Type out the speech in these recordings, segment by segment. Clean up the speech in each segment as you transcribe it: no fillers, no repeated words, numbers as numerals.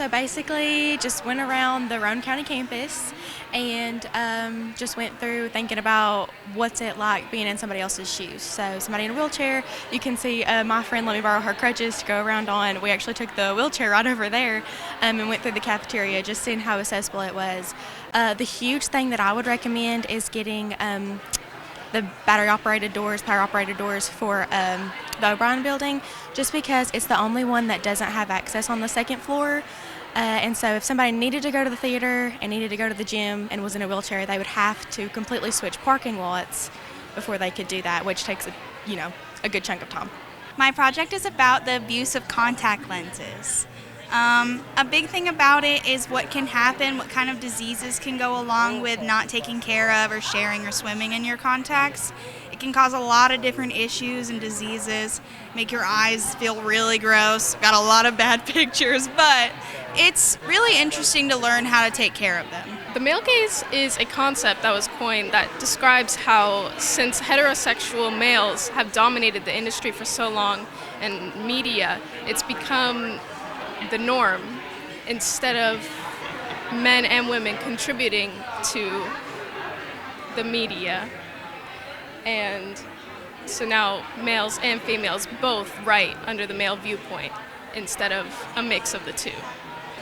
So basically, just went around the Roane County campus and just went through thinking about what's it like being in somebody else's shoes. So somebody in a wheelchair, you can see my friend let me borrow her crutches to go around on. We actually took the wheelchair right over there and went through the cafeteria, just seeing how accessible it was. The huge thing that I would recommend is getting the power-operated doors for the O'Brien building, just because it's the only one that doesn't have access on the second floor. And so if somebody needed to go to the theater and needed to go to the gym and was in a wheelchair, they would have to completely switch parking lots before they could do that, which takes a good chunk of time. My project is about the abuse of contact lenses. A big thing about it is what can happen, what kind of diseases can go along with not taking care of or sharing or swimming in your contacts. It can cause a lot of different issues and diseases, make your eyes feel really gross. Got a lot of bad pictures, but it's really interesting to learn how to take care of them. The male gaze is a concept that was coined that describes how, since heterosexual males have dominated the industry for so long and media, it's become the norm instead of men and women contributing to the media. And so now males and females both write under the male viewpoint instead of a mix of the two.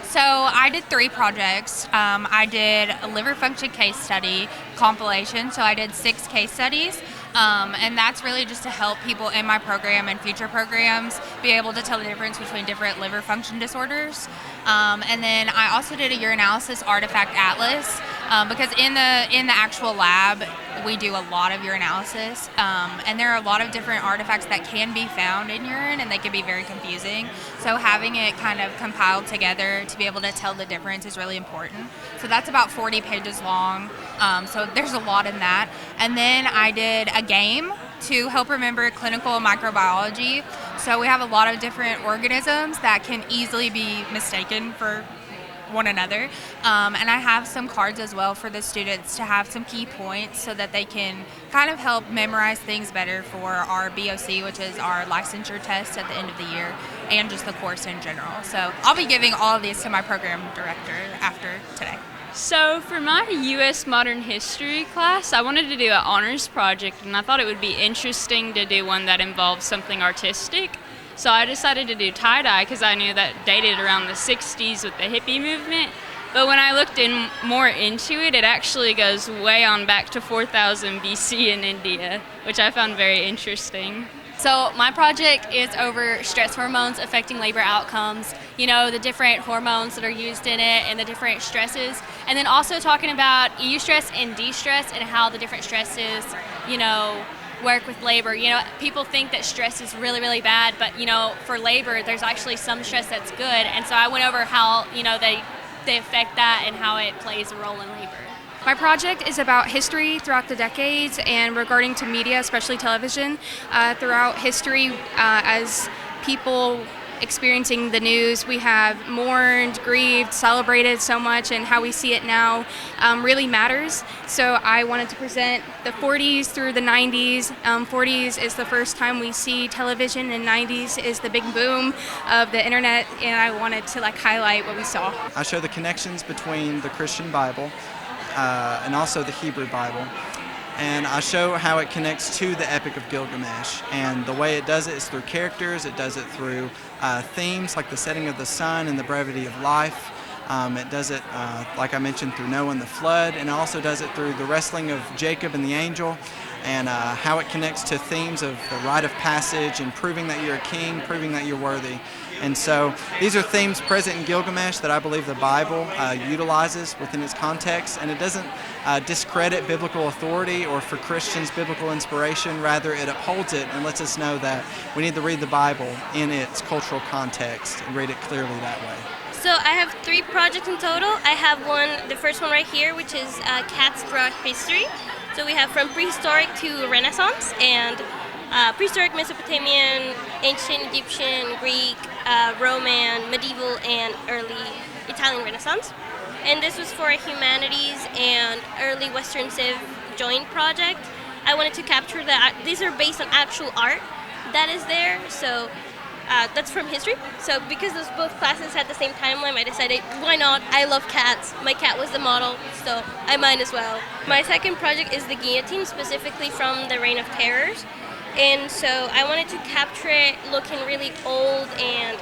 So I did 3 projects. I did a liver function case study compilation, so I did 6 case studies. And that's really just to help people in my program and future programs be able to tell the difference between different liver function disorders. And then I also did a urinalysis artifact atlas because in the actual lab we do a lot of urinalysis, and there are a lot of different artifacts that can be found in urine, and they can be very confusing. So having it kind of compiled together to be able to tell the difference is really important. So that's about 40 pages long. So there's a lot in that. And then I did a game to help remember clinical microbiology. So we have a lot of different organisms that can easily be mistaken for one another. And I have some cards as well for the students to have some key points so that they can kind of help memorize things better for our BOC, which is our licensure test at the end of the year, and just the course in general. So I'll be giving all of these to my program director after today. So for my U.S. Modern History class, I wanted to do an honors project, and I thought it would be interesting to do one that involves something artistic. So I decided to do tie-dye because I knew that dated around the 60s with the hippie movement. But when I looked more into it, it actually goes way on back to 4000 BC in India, which I found very interesting. So my project is over stress hormones affecting labor outcomes, the different hormones that are used in it and the different stresses. And then also talking about eustress and de-stress and how the different stresses, work with labor. People think that stress is really, really bad, but, for labor, there's actually some stress that's good. And so I went over how, they affect that and how it plays a role in labor. My project is about history throughout the decades and regarding to media, especially television, throughout history as people experiencing the news. We have mourned, grieved, celebrated so much, and how we see it now really matters. So I wanted to present the 40s through the 90s. 40s is the first time we see television, and 90s is the big boom of the internet, and I wanted to highlight what we saw. I show the connections between the Christian Bible and also the Hebrew Bible. And I show how it connects to the Epic of Gilgamesh. And the way it does it is through characters. It does it through themes like the setting of the sun and the brevity of life. It does it, like I mentioned, through Noah and the flood. And it also does it through the wrestling of Jacob and the angel, and how it connects to themes of the rite of passage and proving that you're a king, proving that you're worthy. And so these are themes present in Gilgamesh that I believe the Bible utilizes within its context, and it doesn't discredit biblical authority or for Christians biblical inspiration. Rather, it upholds it and lets us know that we need to read the Bible in its cultural context and read it clearly that way. So I have 3 projects in total. I have the first one right here, which is cats throughout history. So we have from prehistoric to Renaissance, and prehistoric Mesopotamian, ancient Egyptian, Greek, Roman, medieval, and early Italian Renaissance. And this was for a humanities and early Western Civ joint project. I wanted to capture that. These are based on actual art that is there, so That's from history. So because those both classes had the same timeline, I decided, why not? I love cats. My cat was the model, so I might as well. My second project is the guillotine, specifically from the Reign of Terrors. And so I wanted to capture it looking really old and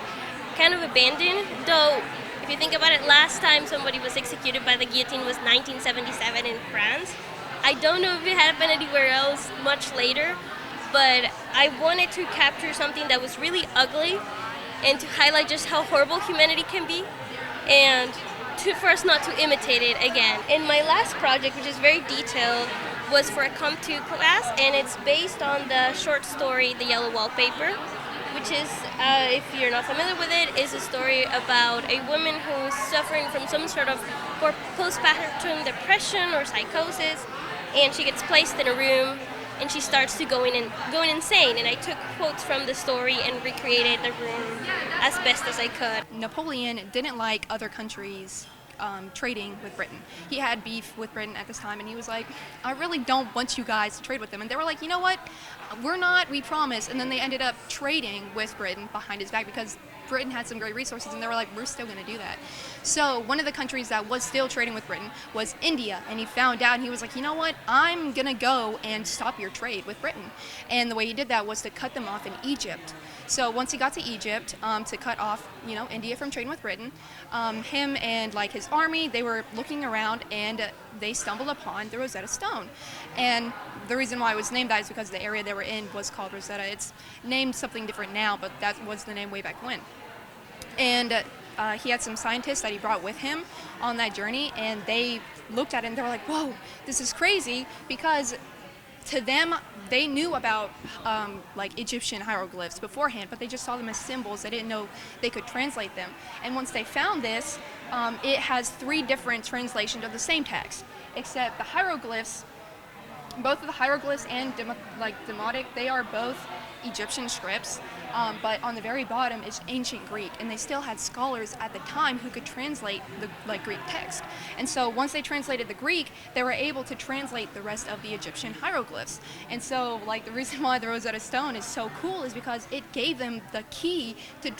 kind of abandoned, though if you think about it, last time somebody was executed by the guillotine was 1977 in France. I don't know if it happened anywhere else much later, but I wanted to capture something that was really ugly and to highlight just how horrible humanity can be, and for us not to imitate it again. And my last project, which is very detailed, was for a Comp 2 class, and it's based on the short story The Yellow Wallpaper, which is, if you're not familiar with it, is a story about a woman who's suffering from some sort of postpartum depression or psychosis, and she gets placed in a room and she starts to going insane. And I took quotes from the story and recreated the room as best as I could. Napoleon didn't like other countries trading with Britain. He had beef with Britain at this time, and he was like, I really don't want you guys to trade with them. And they were like, you know what? We promise. And then they ended up trading with Britain behind his back because Britain had some great resources, and they were like, we're still going to do that. So one of the countries that was still trading with Britain was India, and he found out, and he was like, you know what, I'm going to go and stop your trade with Britain. And the way he did that was to cut them off in Egypt. So once he got to Egypt, to cut off, India from trading with Britain, him and his army, they were looking around, and they stumbled upon the Rosetta Stone. And the reason why it was named that is because the area they were in was called Rosetta. It's named something different now, but that was the name way back when. And he had some scientists that he brought with him on that journey, and they looked at it and they were like, whoa, this is crazy, because to them, they knew about Egyptian hieroglyphs beforehand, but they just saw them as symbols. They didn't know they could translate them. And once they found this, it has 3 different translations of the same text, except the hieroglyphs, both of the hieroglyphs and Demotic, they are both Egyptian scripts, but on the very bottom is ancient Greek, and they still had scholars at the time who could translate the Greek text. And so once they translated the Greek, they were able to translate the rest of the Egyptian hieroglyphs. And so the reason why the Rosetta Stone is so cool is because it gave them the key to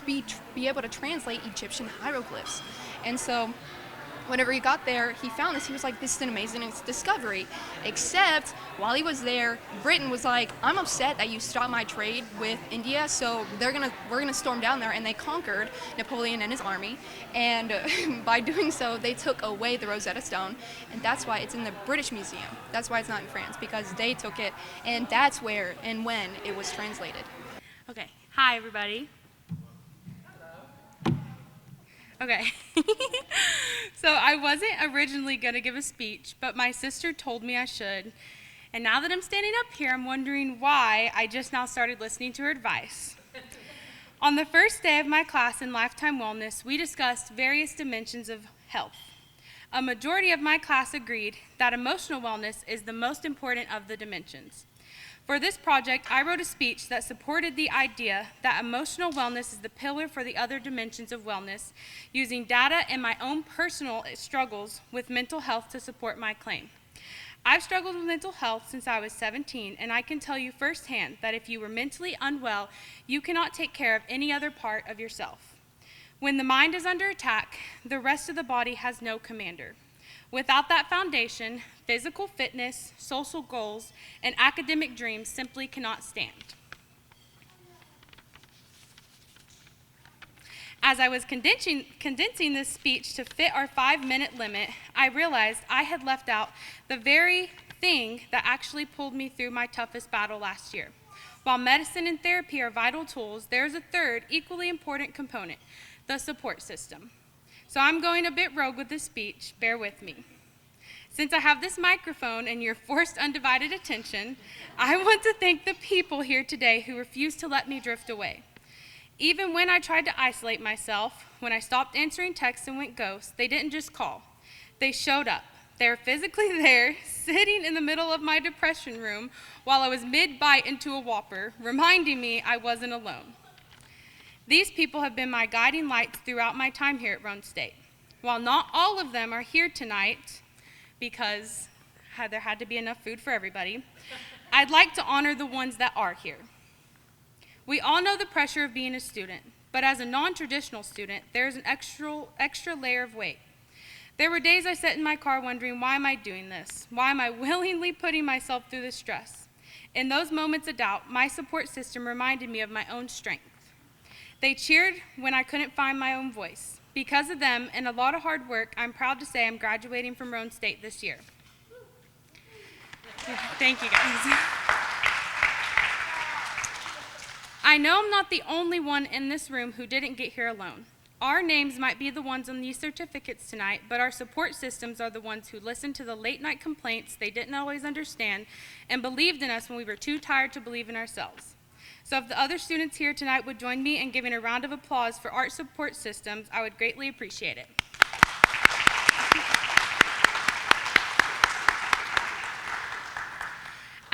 be able to translate Egyptian hieroglyphs. And so whenever he got there, he found this. He was like, this is an amazing discovery. Except, while he was there, Britain was like, I'm upset that you stopped my trade with India, so we're gonna storm down there. And they conquered Napoleon and his army. And by doing so, they took away the Rosetta Stone. And that's why it's in the British Museum. That's why it's not in France, because they took it. And that's where and when it was translated. Okay. Hi, everybody. Okay, so I wasn't originally going to give a speech, but my sister told me I should. And now that I'm standing up here, I'm wondering why I just now started listening to her advice. On the first day of my class in Lifetime Wellness, we discussed various dimensions of health. A majority of my class agreed that emotional wellness is the most important of the dimensions. For this project, I wrote a speech that supported the idea that emotional wellness is the pillar for the other dimensions of wellness, using data and my own personal struggles with mental health to support my claim. I've struggled with mental health since I was 17, and I can tell you firsthand that if you were mentally unwell, you cannot take care of any other part of yourself. When the mind is under attack, the rest of the body has no commander. Without that foundation, physical fitness, social goals, and academic dreams simply cannot stand. As I was condensing this speech to fit our 5-minute limit, I realized I had left out the very thing that actually pulled me through my toughest battle last year. While medicine and therapy are vital tools, there's a third, equally important component, the support system. So I'm going a bit rogue with this speech, bear with me. Since I have this microphone and your forced undivided attention, I want to thank the people here today who refused to let me drift away. Even when I tried to isolate myself, when I stopped answering texts and went ghost, they didn't just call. They showed up. They were physically there, sitting in the middle of my depression room while I was mid-bite into a Whopper, reminding me I wasn't alone. These people have been my guiding lights throughout my time here at Roane State. While not all of them are here tonight, because there had to be enough food for everybody, I'd like to honor the ones that are here. We all know the pressure of being a student, but as a non-traditional student, there's an extra layer of weight. There were days I sat in my car wondering, why am I doing this? Why am I willingly putting myself through this stress? In those moments of doubt, my support system reminded me of my own strength. They cheered when I couldn't find my own voice. Because of them and a lot of hard work, I'm proud to say I'm graduating from Roane State this year. Thank you, guys. I know I'm not the only one in this room who didn't get here alone. Our names might be the ones on these certificates tonight, but our support systems are the ones who listened to the late night complaints they didn't always understand and believed in us when we were too tired to believe in ourselves. So if the other students here tonight would join me in giving a round of applause for our support systems, I would greatly appreciate it.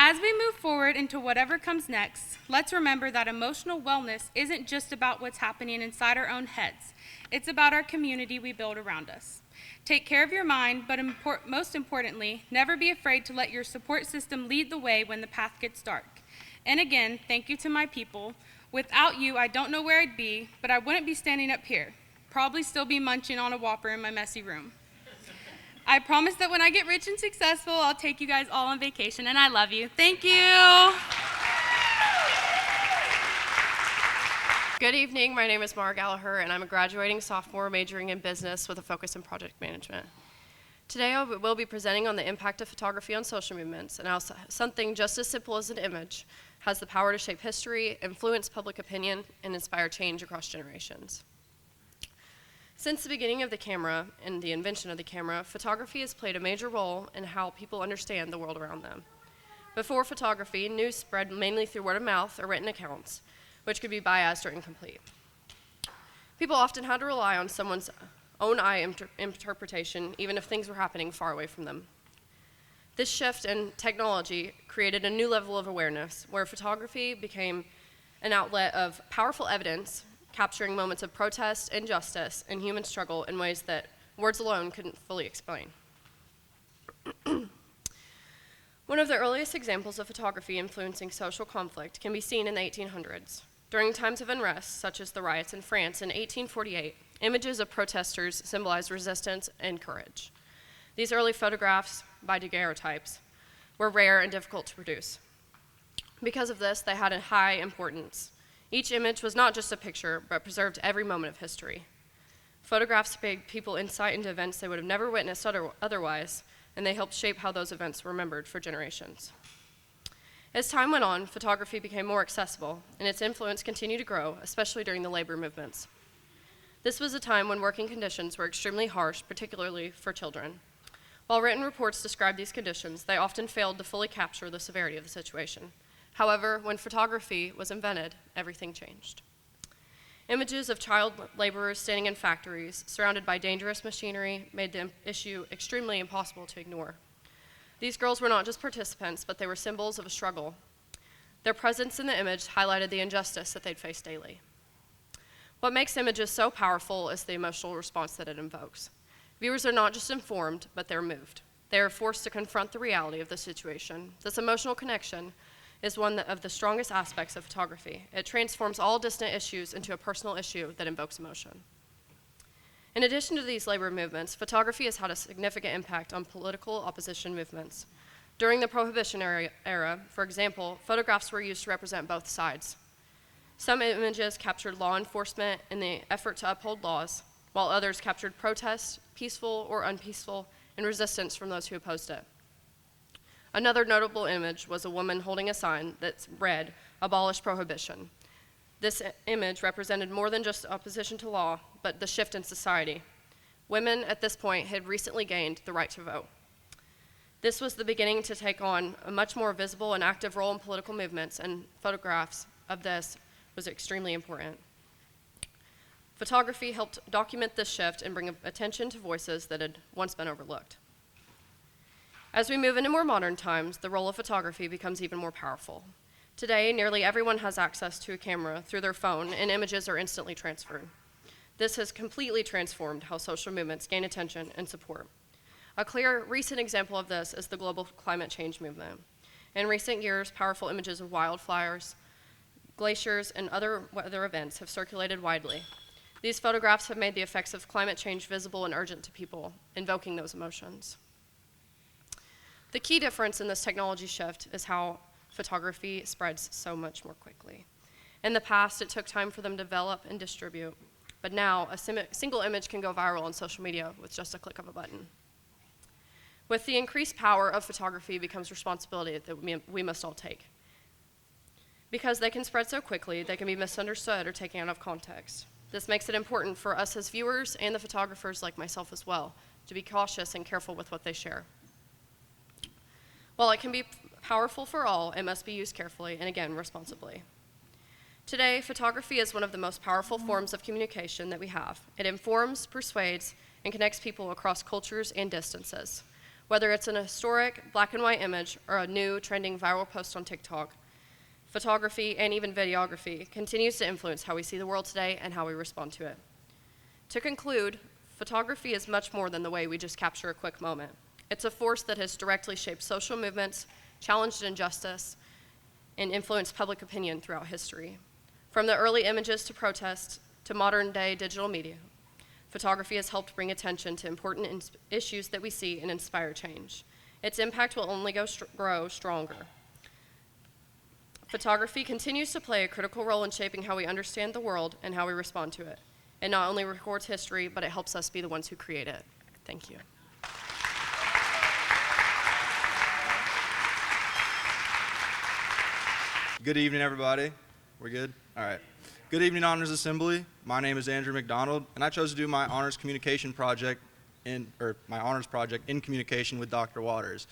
As we move forward into whatever comes next, let's remember that emotional wellness isn't just about what's happening inside our own heads. It's about our community we build around us. Take care of your mind, but most importantly, never be afraid to let your support system lead the way when the path gets dark. And again, thank you to my people. Without you, I don't know where I'd be, but I wouldn't be standing up here. Probably still be munching on a Whopper in my messy room. I promise that when I get rich and successful, I'll take you guys all on vacation, and I love you. Thank you. Good evening, my name is Mara Gallagher, and I'm a graduating sophomore majoring in business with a focus in project management. Today I will be presenting on the impact of photography on social movements and how something just as simple as an image has the power to shape history, influence public opinion, and inspire change across generations. Since the beginning of the camera and the invention of the camera, photography has played a major role in how people understand the world around them. Before photography, news spread mainly through word of mouth or written accounts, which could be biased or incomplete. People often had to rely on someone's own eye interpretation, even if things were happening far away from them. This shift in technology created a new level of awareness, where photography became an outlet of powerful evidence, capturing moments of protest, injustice, and human struggle in ways that words alone couldn't fully explain. One of the earliest examples of photography influencing social conflict can be seen in the 1800s. During times of unrest, such as the riots in France in 1848, images of protesters symbolized resistance and courage. These early photographs, by daguerreotypes, were rare and difficult to produce. Because of this, they had a high importance. Each image was not just a picture, but preserved every moment of history. Photographs gave people insight into events they would have never witnessed otherwise, and they helped shape how those events were remembered for generations. As time went on, photography became more accessible, and its influence continued to grow, especially during the labor movements. This was a time when working conditions were extremely harsh, particularly for children. While written reports described these conditions, they often failed to fully capture the severity of the situation. However, when photography was invented, everything changed. Images of child laborers standing in factories, surrounded by dangerous machinery, made the issue extremely impossible to ignore. These girls were not just participants, but they were symbols of a struggle. Their presence in the image highlighted the injustice that they'd face daily. What makes images so powerful is the emotional response that it invokes. Viewers are not just informed, but they're moved. They are forced to confront the reality of the situation. This emotional connection is one of the strongest aspects of photography. It transforms all distant issues into a personal issue that invokes emotion. In addition to these labor movements, photography has had a significant impact on political opposition movements. During the Prohibition era, for example, photographs were used to represent both sides. Some images captured law enforcement in the effort to uphold laws, while others captured protest, peaceful or unpeaceful, and resistance from those who opposed it. Another notable image was a woman holding a sign that read, "Abolish Prohibition." This image represented more than just opposition to law, but the shift in society. Women at this point had recently gained the right to vote. This was the beginning to take on a much more visible and active role in political movements, and photographs of this was extremely important. Photography helped document this shift and bring attention to voices that had once been overlooked. As we move into more modern times, the role of photography becomes even more powerful. Today, nearly everyone has access to a camera through their phone, and images are instantly transferred. This has completely transformed how social movements gain attention and support. A clear recent example of this is the global climate change movement. In recent years, powerful images of wildfires, glaciers, and other weather events have circulated widely. These photographs have made the effects of climate change visible and urgent to people, invoking those emotions. The key difference in this technology shift is how photography spreads so much more quickly. In the past, it took time for them to develop and distribute, but now a single image can go viral on social media with just a click of a button. With the increased power of photography becomes responsibility that we must all take. Because they can spread so quickly, they can be misunderstood or taken out of context. This makes it important for us as viewers and the photographers like myself as well to be cautious and careful with what they share. While it can be powerful for all, it must be used carefully and, again, responsibly. Today, photography is one of the most powerful forms of communication that we have. It informs, persuades, and connects people across cultures and distances. Whether it's an historic black and white image or a new trending viral post on TikTok, photography and even videography continues to influence how we see the world today and how we respond to it. To conclude, photography is much more than the way we just capture a quick moment. It's a force that has directly shaped social movements, challenged injustice, and influenced public opinion throughout history. From the early images to protests to modern-day digital media, photography has helped bring attention to important issues that we see and inspire change. Its impact will only grow stronger. Photography continues to play a critical role in shaping how we understand the world and how we respond to it. It not only records history, but it helps us be the ones who create it. Thank you. Good evening, everybody. We're good? All right. Good evening, Honors Assembly. My name is Andrew McDonald, and I chose to do my honors project in communication with Dr. Waters.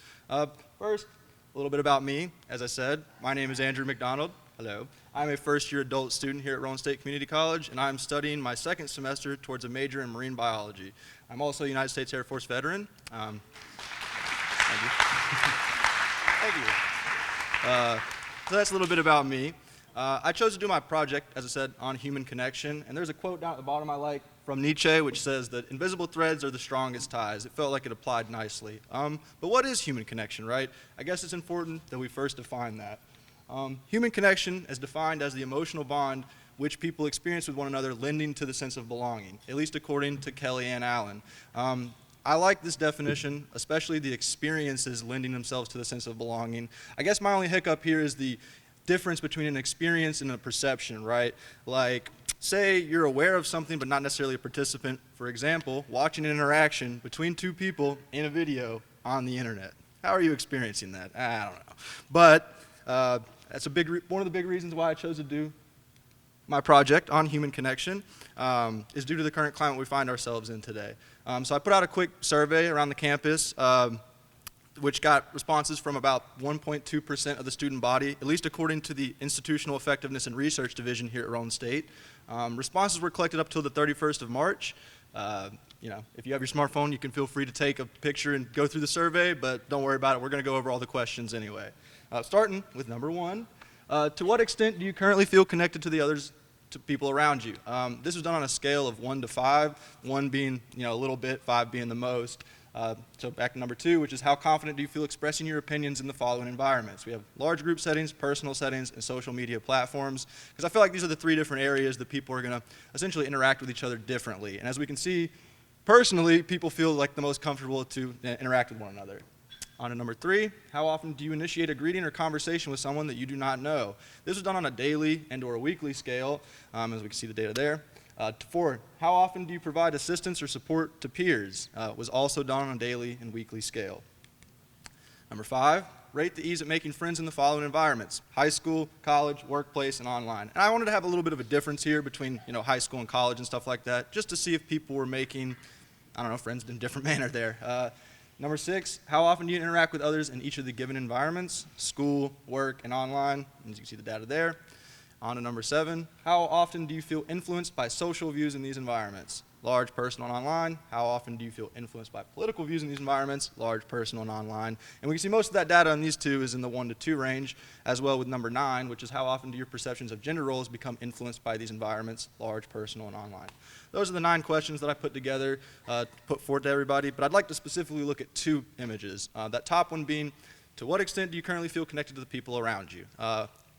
First, a little bit about me. As I said, my name is Andrew McDonald. Hello. I'm a first-year adult student here at Roane State Community College, and I'm studying my second semester towards a major in marine biology. I'm also a United States Air Force veteran. Thank you. Thank you. So that's a little bit about me. I chose to do my project, as I said, on human connection, and there's a quote down at the bottom I like from Nietzsche, which says that invisible threads are the strongest ties. It felt like it applied nicely. But what is human connection, right? I guess it's important that we first define that. Human connection is defined as the emotional bond which people experience with one another, lending to the sense of belonging, at least according to Kelly Ann Allen. I like this definition, especially the experiences lending themselves to the sense of belonging. I guess my only hiccup here is the difference between an experience and a perception, right? Like, say you're aware of something but not necessarily a participant. For example, watching an interaction between two people in a video on the internet. How are you experiencing that? I don't know. But that's one of the big reasons why I chose to do my project on human connection is due to the current climate we find ourselves in today. So I put out a quick survey around the campus which got responses from about 1.2% of the student body, at least according to the Institutional Effectiveness and Research Division here at Roane State. Responses were collected up till the 31st of March. If you have your smartphone, you can feel free to take a picture and go through the survey, but don't worry about it. We're going to go over all the questions anyway. Starting with number one, to what extent do you currently feel connected to the others, to people around you? This was done on a scale of 1 to 5, 1 being a little bit, 5 being the most. So back to number two, which is how confident do you feel expressing your opinions in the following environments? We have large group settings, personal settings, and social media platforms, because I feel like these are the three different areas that people are going to essentially interact with each other differently. And as we can see, personally, people feel like the most comfortable to interact with one another. On to number three, how often do you initiate a greeting or conversation with someone that you do not know? This was done on a daily and or a weekly scale, as we can see the data there. 4, how often do you provide assistance or support to peers? Was also done on a daily and weekly scale. Number 5, rate the ease of making friends in the following environments: high school, college, workplace, and online. And I wanted to have a little bit of a difference here between high school and college and stuff like that, just to see if people were making, friends in a different manner there. Number 6, how often do you interact with others in each of the given environments: school, work, and online? As you can see the data there. On to number 7, how often do you feel influenced by social views in these environments? Large, personal, and online. How often do you feel influenced by political views in these environments? Large, personal, and online. And we can see most of that data on these two is in the 1 to 2 range, as well with number 9, which is how often do your perceptions of gender roles become influenced by these environments? Large, personal, and online. Those are the 9 questions that I put together, put forward to everybody, but I'd like to specifically look at 2 images. That top one being, to what extent do you currently feel connected to the people around you?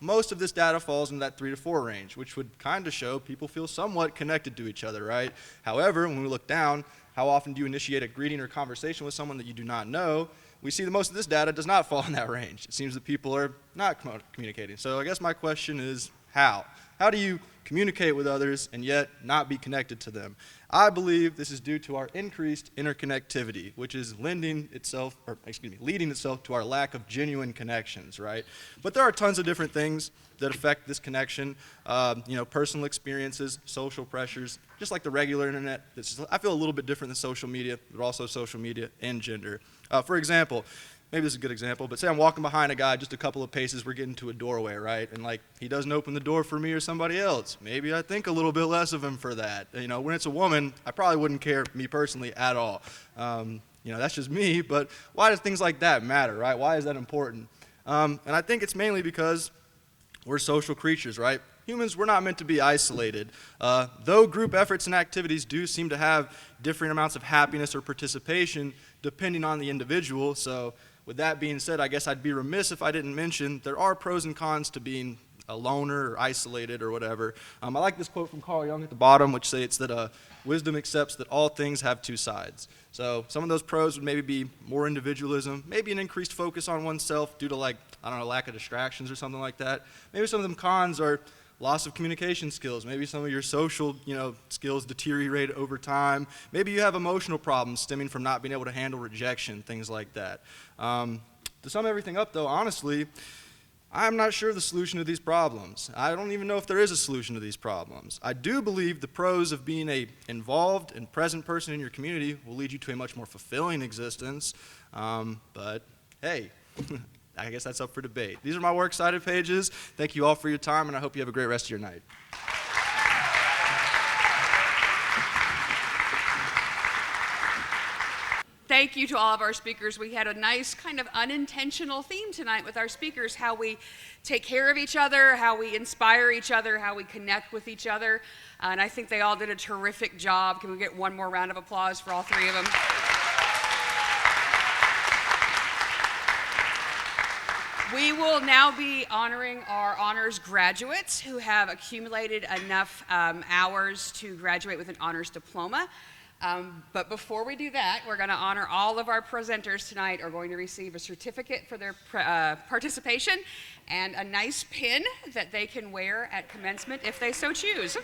most of this data falls in that 3 to 4 range, which would kind of show people feel somewhat connected to each other, right? However, when we look down, how often do you initiate a greeting or conversation with someone that you do not know? We see that most of this data does not fall in that range. It seems that people are not communicating. So I guess my question is, how? How do you communicate with others and yet not be connected to them? I believe this is due to our increased interconnectivity, which is leading itself to our lack of genuine connections, right? But there are tons of different things that affect this connection, personal experiences, social pressures, just like the regular internet. I feel a little bit different than social media, but also social media and gender. For example, maybe this is a good example, but say I'm walking behind a guy just a couple of paces, we're getting to a doorway, right? And like he doesn't open the door for me or somebody else. Maybe I think a little bit less of him for that. When it's a woman, I probably wouldn't care, me personally, at all. That's just me, but why does things like that matter, right? Why is that important? And I think it's mainly because we're social creatures, right? Humans, we're not meant to be isolated. Though group efforts and activities do seem to have different amounts of happiness or participation depending on the individual, so with that being said, I guess I'd be remiss if I didn't mention there are pros and cons to being a loner or isolated or whatever. I like this quote from Carl Jung at the bottom, which states that wisdom accepts that all things have two sides. So some of those pros would maybe be more individualism, maybe an increased focus on oneself due to lack of distractions or something like that. Maybe some of them cons are loss of communication skills. Maybe some of your social, skills deteriorate over time. Maybe you have emotional problems stemming from not being able to handle rejection, things like that. To sum everything up, though, honestly, I'm not sure the solution to these problems. I don't even know if there is a solution to these problems. I do believe the pros of being an involved and present person in your community will lead you to a much more fulfilling existence. But hey, I guess that's up for debate. These are my works cited pages. Thank you all for your time, and I hope you have a great rest of your night. Thank you to all of our speakers. We had a nice kind of unintentional theme tonight with our speakers, how we take care of each other, how we inspire each other, how we connect with each other. And I think they all did a terrific job. Can we get one more round of applause for all three of them? We will now be honoring our honors graduates who have accumulated enough hours to graduate with an honors diploma. But before we do that, we're going to honor all of our presenters tonight are going to receive a certificate for their participation and a nice pin that they can wear at commencement if they so choose.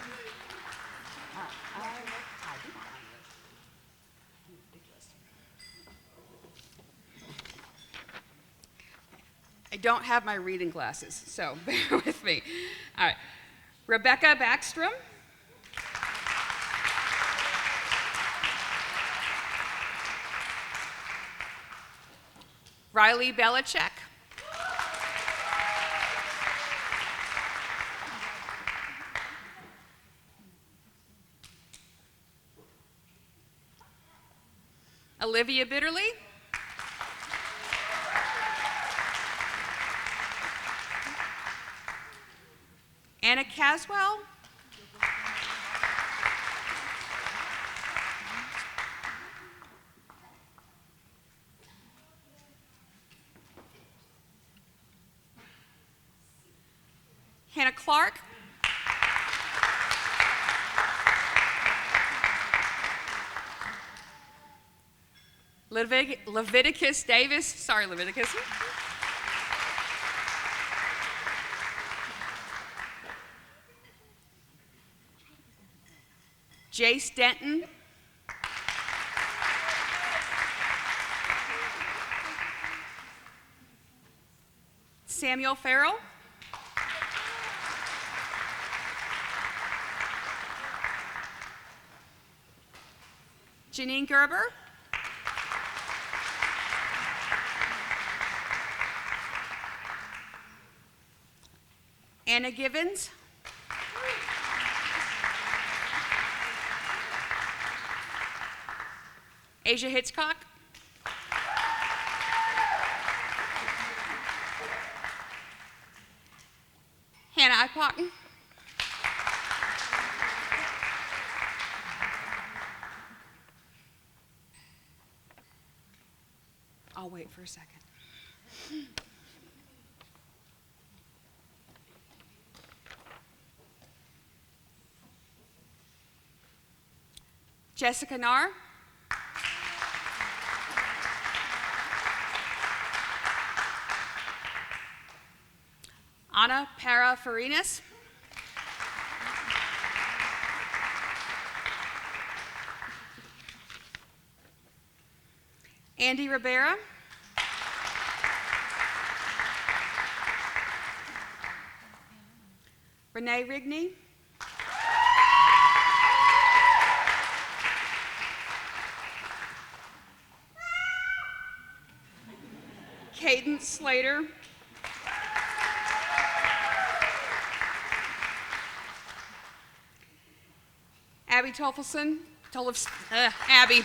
I don't have my reading glasses, so bear with me. All right. Rebecca Backstrom. Riley Belichick. Olivia Bitterly. Anna Caswell. Hannah Clark. Leviticus Davis. Sorry, Leviticus. Jace Denton. Samuel Farrell. Janine Gerber. Anna Givens. Asia Hitchcock. Hannah Eichpotten. I'll wait for a second. Jessica Narr. Ana Para Farinas. Andy Rivera. Renee Rigney. Cadence Slater. Abby Tolfson. Abby.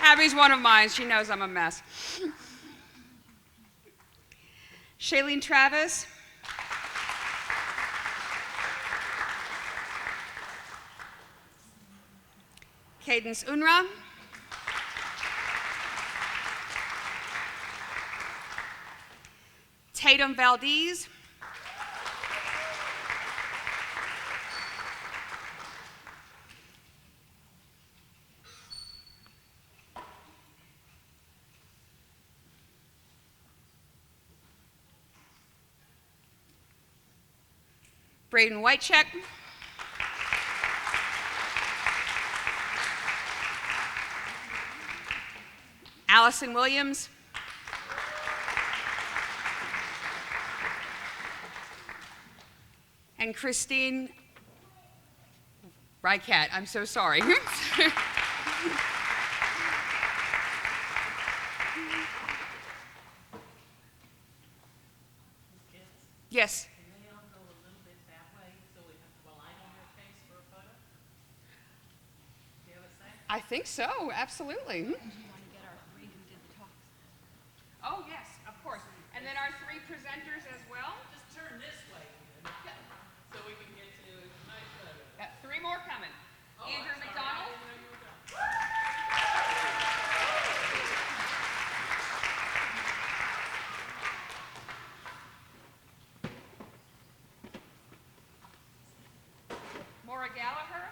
Abby's one of mine. She knows I'm a mess. Shailene Travis. Cadence Unra. Tatum Valdez. Braden Whitecheck. Allison Williams. And Christine Rycat. I'm so sorry. Yes. I think so, absolutely. Oh, yes, of course. And then our three presenters as well. Just turn this way, so we can get to a nice photo. Three more coming. Andrew McDonald. Maura Gallagher.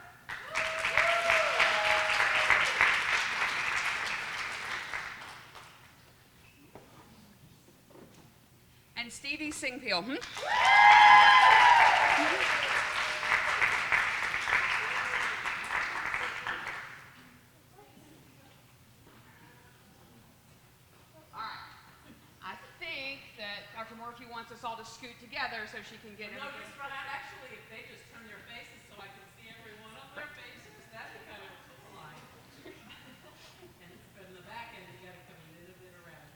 And Stevie Singpeel. Dr. Murphy wants us all to scoot together so she can get No, everything. just right. Actually, if they just turn their faces so I can see every one of their faces, that'd be kind of fine. And from the back end, you got to come a little bit around.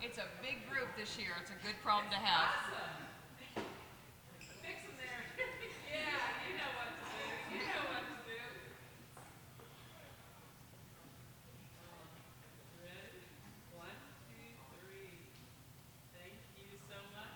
It's a big group this year. It's a good problem to have. Awesome. Fix them there. Yeah, you know what to do. You know what to do. Ready? 1, 2, 3. Thank you so much.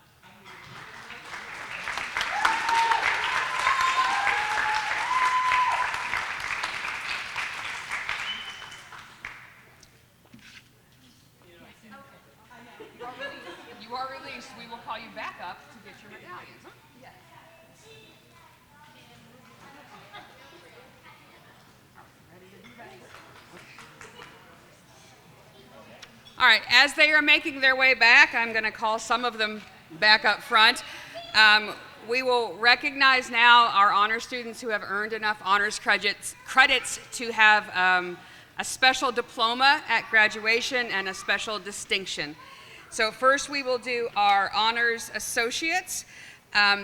You are released. We will call you back up to get your medallions. Huh? Yes. All right, as they are making their way back, I'm going to call some of them back up front. We will recognize now our honor students who have earned enough honors credits to have a special diploma at graduation and a special distinction. So first we will do our honors associates.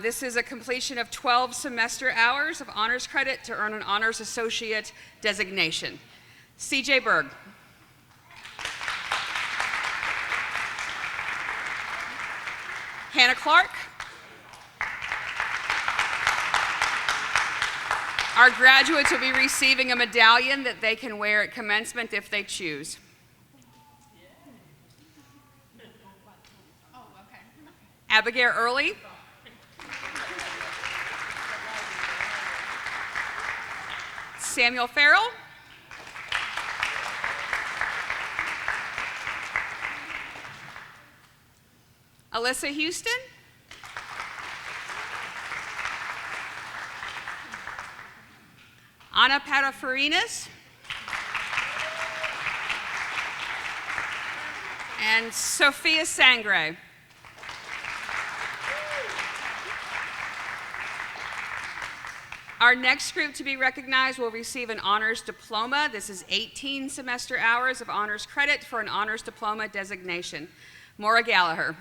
This is a completion of 12 semester hours of honors credit to earn an honors associate designation. C.J. Berg. Hannah Clark. Our graduates will be receiving a medallion that they can wear at commencement if they choose. Abigail Early. Samuel Farrell. Alyssa Houston. Ana Parafarinas. And Sophia Sangre. Our next group to be recognized will receive an honors diploma. This is 18 semester hours of honors credit for an honors diploma designation. Maura Gallagher.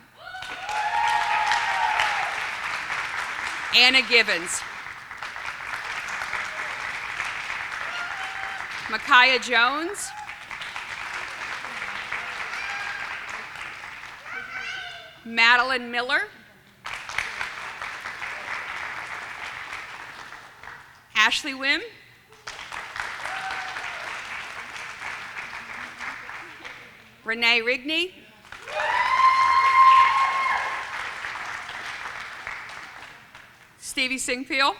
Anna Gibbons. Micaiah Jones. Madeline Miller. Ashley Wim. Renee Rigney. Stevie Singpeel.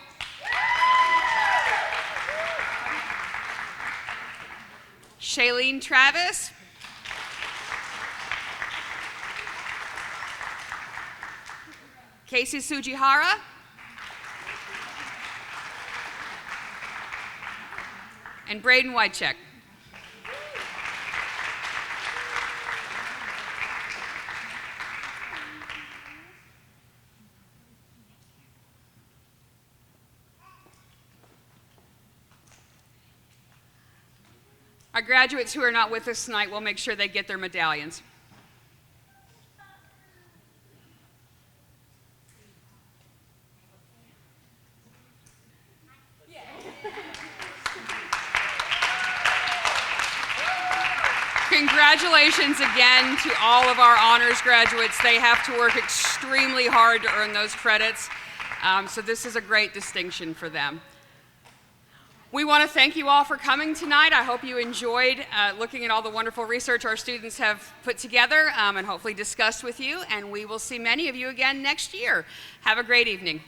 Shailene Travis. Casey Sujihara. And Braden Whitecheck. Our graduates who are not with us tonight will make sure they get their medallions. Congratulations again to all of our honors graduates. They have to work extremely hard to earn those credits, so this is a great distinction for them. We want to thank you all for coming tonight. I hope you enjoyed looking at all the wonderful research our students have put together and hopefully discussed with you, and we will see many of you again next year. Have a great evening.